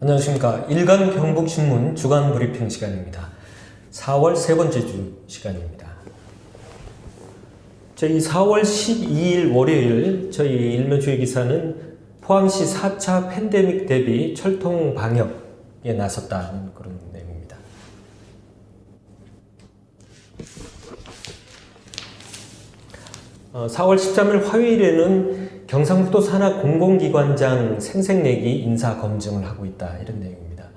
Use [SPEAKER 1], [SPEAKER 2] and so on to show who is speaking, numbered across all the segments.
[SPEAKER 1] 안녕하십니까. 일간 경북신문 주간 브리핑 시간입니다. 4월 세 번째 주 시간입니다. 저희 4월 12일 월요일 저희 일면주의 기사는 포항시 4차 팬데믹 대비 철통 방역에 나섰다는 그런 내용입니다. 어, 4월 13일 화요일에는 경상북도 산하 공공기관장 생색내기 인사 검증을 하고 있다, 이런 내용입니다.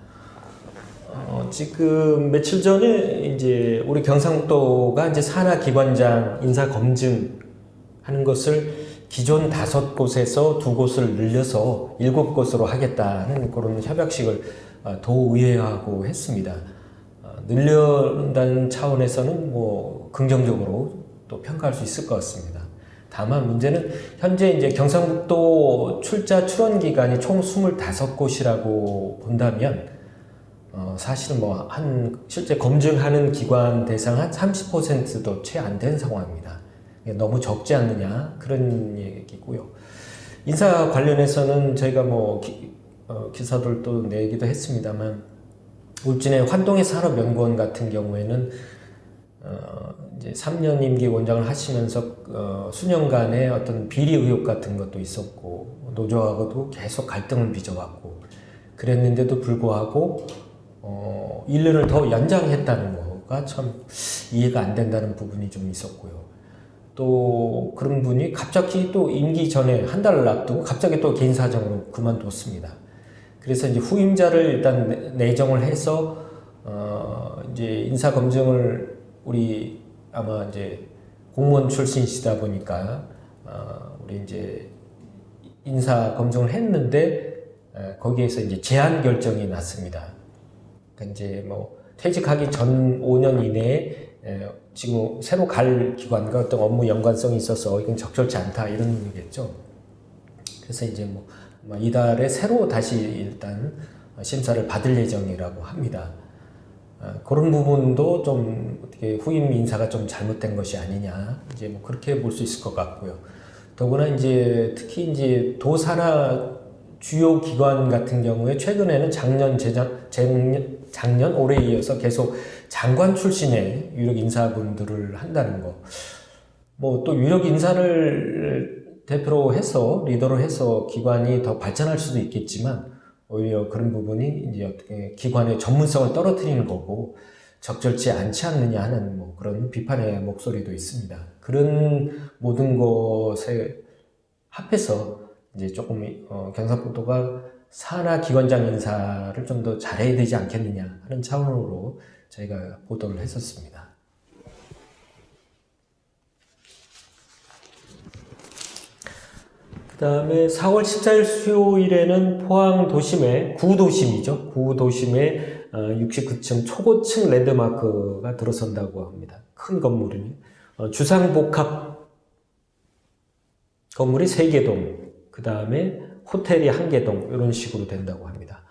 [SPEAKER 1] 지금 며칠 전에 이제 우리 경상북도가 이제 산하 기관장 인사 검증하는 것을 기존 5곳에서 2곳을 늘려서 7곳으로 하겠다는 그런 협약식을 도의회하고 했습니다. 늘려준다는 차원에서는 뭐 긍정적으로 또 평가할 수 있을 것 같습니다. 다만 문제는 현재 이제 경상북도 출원 기관이 총 25곳이라고 본다면 사실은 뭐 실제 검증하는 기관 대상 한 30%도 채 안 된 상황입니다. 너무 적지 않느냐, 그런 얘기고요. 인사 관련해서는 저희가 뭐 기사들도 내기도 했습니다만, 울진의 환동의 산업연구원 같은 경우에는 이제 3년 임기 원장을 하시면서 수년간의 어떤 비리 의혹 같은 것도 있었고, 노조하고도 계속 갈등을 빚어왔고, 그랬는데도 불구하고 1년을 더 연장했다는 거가 참 이해가 안 된다는 부분이 좀 있었고요. 또 그런 분이 갑자기 또 임기 전에 한 달을 앞두고 갑자기 또 개인 사정으로 그만뒀습니다. 그래서 이제 후임자를 일단 내정을 해서 이제 인사 검증을 우리 아마 이제 공무원 출신이시다 보니까 우리 이제 인사 검증을 했는데 거기에서 이제 제한 결정이 났습니다. 그러니까 이제 뭐 퇴직하기 전 5년 이내에 지금 새로 갈 기관과 어떤 업무 연관성이 있어서 이건 적절치 않다, 이런 의미겠죠. 그래서 이제 뭐 이달에 새로 다시 일단 심사를 받을 예정이라고 합니다. 그런 부분도 좀 어떻게 후임 인사가 좀 잘못된 것이 아니냐, 이제 뭐 그렇게 볼 수 있을 것 같고요. 더구나 이제 특히 이제 도산하 주요 기관 같은 경우에 최근에는 작년 올해에 이어서 계속 장관 출신의 유력 인사분들을 한다는 거. 뭐 또 유력 인사를 대표로 해서 리더로 해서 기관이 더 발전할 수도 있겠지만, 오히려 그런 부분이 이제 어떻게 기관의 전문성을 떨어뜨리는 거고 적절치 않지 않느냐 하는 뭐 그런 비판의 목소리도 있습니다. 그런 모든 것에 합해서 이제 조금 경상북도가 산하 기관장 인사를 좀 더 잘해야 되지 않겠느냐 하는 차원으로 저희가 보도를 했었습니다. 그 다음에 4월 14일 수요일에는 포항 도심에, 구도심이죠. 구도심에 69층 초고층 랜드마크가 들어선다고 합니다. 큰 건물이니. 주상복합 건물이 3개 동, 그 다음에 호텔이 1개 동, 이런 식으로 된다고 합니다.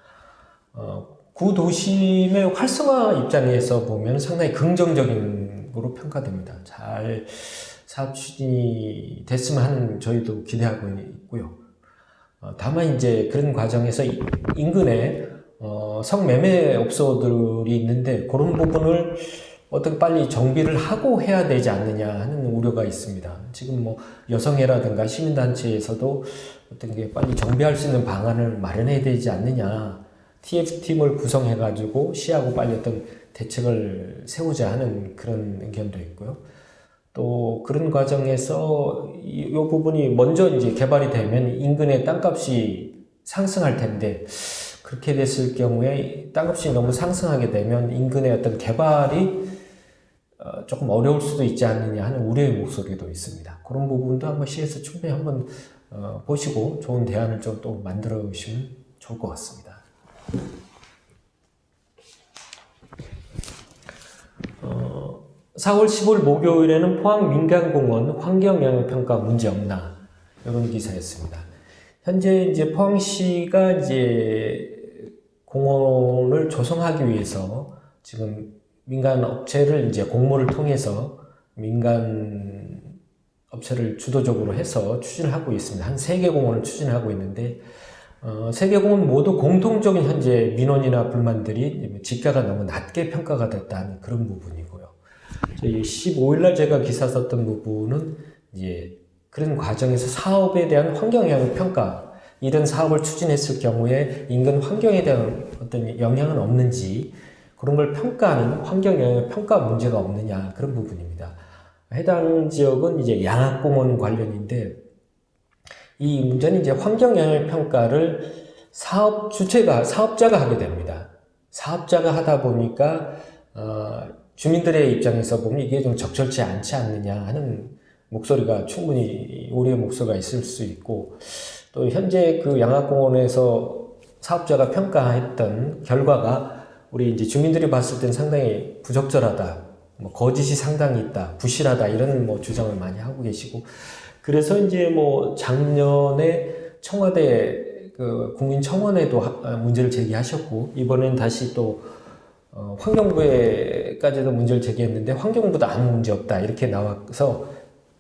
[SPEAKER 1] 구도심의 활성화 입장에서 보면 상당히 긍정적인 으로 평가됩니다. 잘 사업 추진이 됐으면 하는 저희도 기대하고 있고요. 다만 이제 그런 과정에서 인근에 성매매 업소들이 있는데 그런 부분을 어떻게 빨리 정비를 하고 해야 되지 않느냐 하는 우려가 있습니다. 지금 뭐 여성회라든가 시민단체에서도 어떤 게 빨리 정비할 수 있는 방안을 마련해야 되지 않느냐, TF팀을 구성해가지고 시하고 빨리 어떤 대책을 세우자 하는 그런 의견도 있고요. 또 그런 과정에서 이 부분이 먼저 이제 개발이 되면 인근의 땅값이 상승할 텐데, 그렇게 됐을 경우에 땅값이 너무 상승하게 되면 인근의 어떤 개발이 조금 어려울 수도 있지 않느냐 하는 우려의 목소리도 있습니다. 그런 부분도 한번 시에서 충분히 한번 보시고 좋은 대안을 좀 또 만들어 주시면 좋을 것 같습니다. 4월 15일 목요일에는 포항 민간공원 환경영향평가 문제 없나, 이런 기사였습니다. 현재 이제 포항시가 이제 공원을 조성하기 위해서 지금 민간 업체를 이제 공모를 통해서 민간 업체를 주도적으로 해서 추진을 하고 있습니다. 한 3개 공원을 추진하고 있는데 세계공은 모두 공통적인 현재 민원이나 불만들이 지가가 너무 낮게 평가가 됐다는 그런 부분이고요. 저희 15일날 제가 기사 썼던 부분은 이제 그런 과정에서 사업에 대한 환경영향 평가, 이런 사업을 추진했을 경우에 인근 환경에 대한 어떤 영향은 없는지 그런 걸 평가하는 환경영향 평가 문제가 없느냐, 그런 부분입니다. 해당 지역은 이제 양학공원 관련인데, 이 문제는 이제 환경영향 평가를 사업자가 하게 됩니다. 사업자가 하다 보니까 주민들의 입장에서 보면 이게 좀 적절치 않지 않느냐 하는 목소리가, 충분히 우려의 목소리가 있을 수 있고, 또 현재 그 양학공원에서 사업자가 평가했던 결과가 우리 이제 주민들이 봤을 땐 상당히 부적절하다, 뭐 거짓이 상당히 있다, 부실하다, 이런 뭐 주장을 많이 하고 계시고, 그래서 이제 뭐 작년에 청와대 그 국민청원에도 문제를 제기하셨고, 이번엔 다시 또 환경부에까지도 문제를 제기했는데 환경부도 아무 문제 없다 이렇게 나와서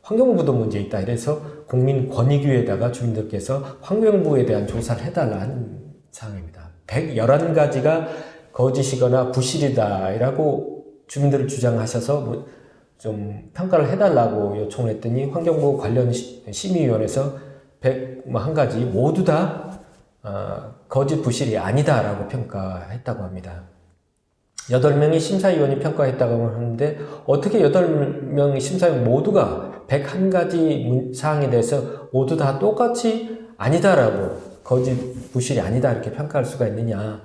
[SPEAKER 1] 환경부도 문제 있다 이래서 국민권익위에다가 주민들께서 환경부에 대한 조사를 해달라는 상황입니다. 111가지가 거짓이거나 부실이다라고 주민들을 주장하셔서 뭐 좀 평가를 해달라고 요청을 했더니 환경부 관련 심의위원회에서 101가지 모두 다 거짓 부실이 아니다라고 평가했다고 합니다. 8명의 심사위원이 평가했다고 하는데 어떻게 8명의 심사위원 모두가 101가지 사항에 대해서 모두 다 똑같이 아니다라고, 거짓 부실이 아니다 이렇게 평가할 수가 있느냐,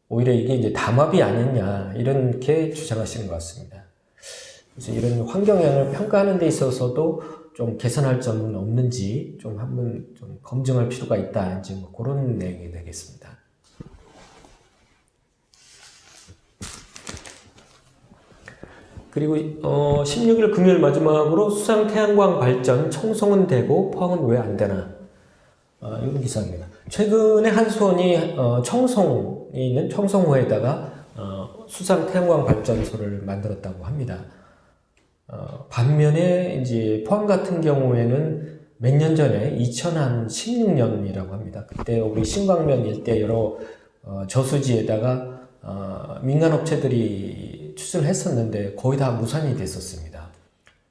[SPEAKER 1] 오히려 이게 이제 담합이 아니냐 이렇게 주장하시는 것 같습니다. 그래서 이런 환경영향을 평가하는 데 있어서도 좀 개선할 점은 없는지 좀 한번 좀 검증할 필요가 있다, 이제 뭐 그런 내용이 되겠습니다. 그리고 16일 금요일 마지막으로 수상 태양광 발전 청송은 되고 포항은 왜 안 되나, 이런 기사입니다. 최근에 한수원이 청송에 있는 청송호에다가 수상 태양광 발전소를 만들었다고 합니다. 반면에 이제 포항 같은 경우에는 몇 년 전에 2016년이라고 합니다. 그때 우리 신광면 일대 여러 저수지에다가 민간업체들이 추진을 했었는데 거의 다 무산이 됐었습니다.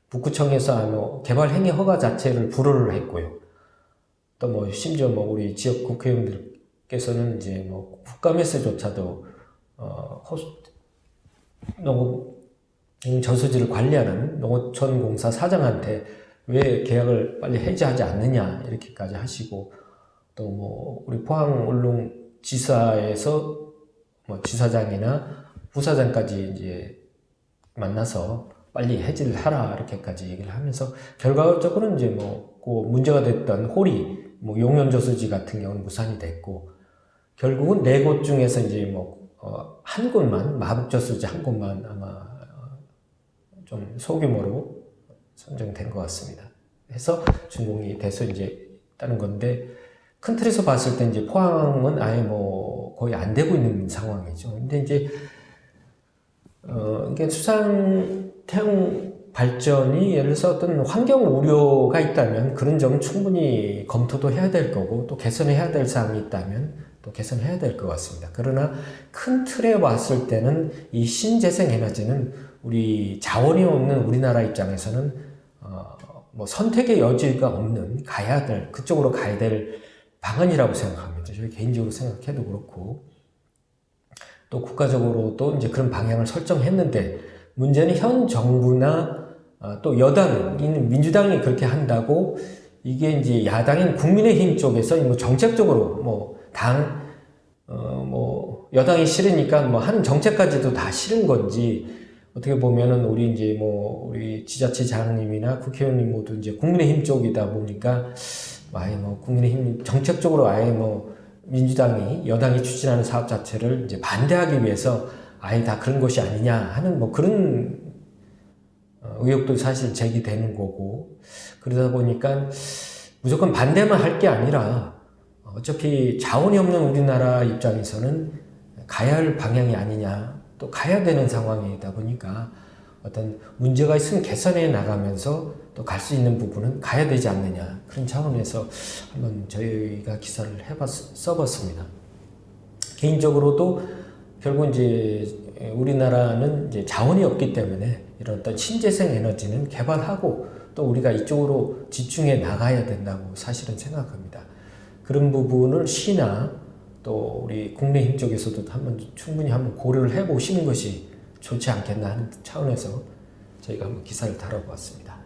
[SPEAKER 1] 북구청에서 개발 행위 허가 자체를 불허를 했고요. 또 뭐 심지어 뭐 우리 지역 국회의원들께서는 이제 뭐 국감에서조차도 저수지를 관리하는 농어촌공사 사장한테 왜 계약을 빨리 해지하지 않느냐 이렇게까지 하시고, 또 뭐 우리 포항 울릉 지사에서 뭐 지사장이나 부사장까지 이제 만나서 빨리 해지를 하라 이렇게까지 얘기를 하면서 결과적으로는 이제 뭐 그 문제가 됐던 호리 뭐 용연저수지 같은 경우는 무산이 됐고, 결국은 4곳 중에서 이제 뭐 한 곳만, 마북저수지 한 곳만 아마 좀 소규모로 선정된 것 같습니다. 해서 준공이 돼서 이제 있다는 건데, 큰 틀에서 봤을 때 이제 포항은 아예 뭐 거의 안 되고 있는 상황이죠. 근데 이제 이게 수상 태양 발전이 예를 들어서 어떤 환경 우려가 있다면 그런 점은 충분히 검토도 해야 될 거고, 또 개선해야 될 사항이 있다면 또 개선해야 될 것 같습니다. 그러나 큰 틀에 봤을 때는 이 신재생 에너지는 우리 자원이 없는 우리나라 입장에서는 뭐 선택의 여지가 없는, 그쪽으로 가야 될 방안이라고 생각합니다. 저희 개인적으로 생각해도 그렇고, 또 국가적으로도 이제 그런 방향을 설정했는데, 문제는 현 정부나 또 여당인 민주당이 그렇게 한다고 이게 이제 야당인 국민의힘 쪽에서 뭐 정책적으로 뭐 여당이 싫으니까 뭐 하는 정책까지도 다 싫은 건지, 어떻게 보면은 우리 이제 뭐 우리 지자체장님이나 국회의원님 모두 이제 국민의힘 쪽이다 보니까 아예 뭐 국민의힘 정책적으로 아예 뭐 민주당이 여당이 추진하는 사업 자체를 이제 반대하기 위해서 아예 다 그런 것이 아니냐 하는 뭐 그런 의혹도 사실 제기되는 거고, 그러다 보니까 무조건 반대만 할 게 아니라 어차피 자원이 없는 우리나라 입장에서는 가야 할 방향이 아니냐, 또 가야 되는 상황이다 보니까 어떤 문제가 있으면 개선해 나가면서 또 갈 수 있는 부분은 가야 되지 않느냐 그런 차원에서 한번 저희가 기사를 써봤습니다. 개인적으로도 결국 이제 우리나라는 이제 자원이 없기 때문에 이런 어떤 신재생 에너지는 개발하고 또 우리가 이쪽으로 집중해 나가야 된다고 사실은 생각합니다. 그런 부분을 시나 또 우리 국내힘 쪽에서도 충분히 한번 고려를 해보시는 것이 좋지 않겠나 하는 차원에서 저희가 한번 기사를 다뤄보았습니다.